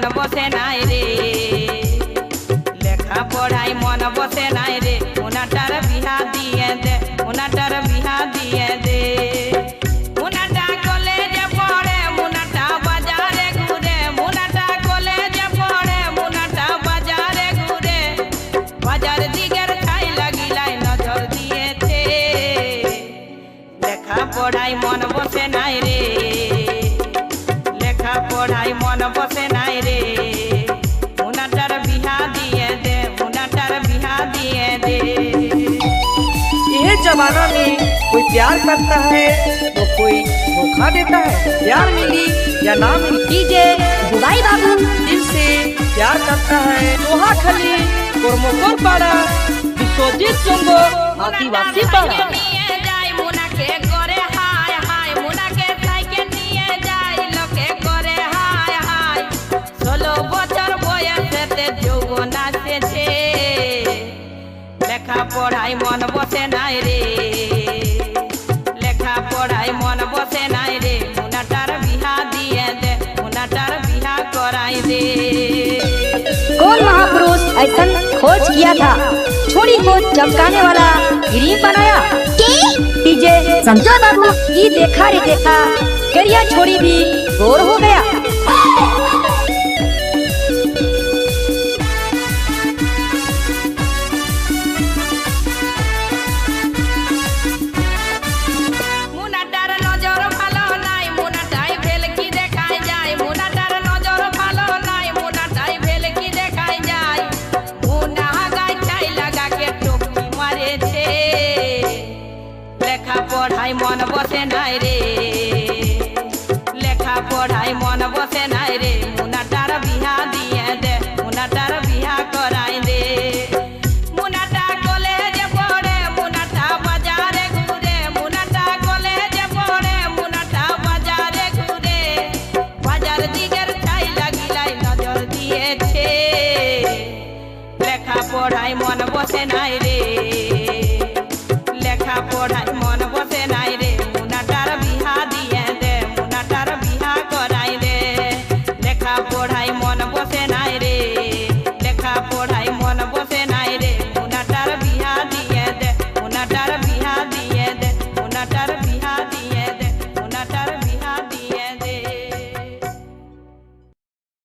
মন বসে নাই রে, লেখা পড়াই মন বসে নাই রে, উনাটার বিহা দিয়ে দে, উনাটার বিহা দিয়ে দে। মুনাটা কলেজে পড়ে, মুনাটা বাজারে ঘুরে, মুনাটা কলেজে পড়ে, মুনাটা বাজারে ঘুরে, বাজার দিকের ছাই লাগিলাই নজর দিয়েছে, লেখা পড়াই মন বসে নাই রে, লেখা পড়াই মন বসে নাই রে, মুনাটার বিহা দিয়ে দে, মুনাটার বিহা দিয়ে দে। यह जमाना में कोई प्यार करता है तो कोई धोखा देता है। प्यार मिली या ना मिली, डीजे बुबाई बाबू दिल से प्यार करता है। लोहा खली कर्मकोर पाड़ा विश्वजीत संग आदिवासी पाड़ा। নিয়ে যাই মুনাকে করে হায় হায়, মুনাকে সাইকে নিয়ে যাই লোকে করে হায় হায়, 16 বছর বয়সেতে যৌবন আসেছে, লেখা পড়াই মন বসে নাই রে, লেখা পড়াই মন বসে নাই রে, মুনাটার বিহা দিয়ে দে, মুনাটার বিহা করাই দে। कौन महापुरुष ऐसा खोज किया था, छोरी को चमकाने वाला गिरीम बनाया। डीजे समझो बाबू ये देखा रे देखा, करिया छोरी भी गोर हो गया। মুনাটার নজর ভালো নাই, মুনাটাই ভেলকি দেখায় যায়, মুনাটার নজর ভালো নাই, মুনাটাই ভেলকি দেখায় যায়, মুনা গায় চাই লাগাকে টপি মারেছে, লেখা পড়াই মন বসে নাই রে,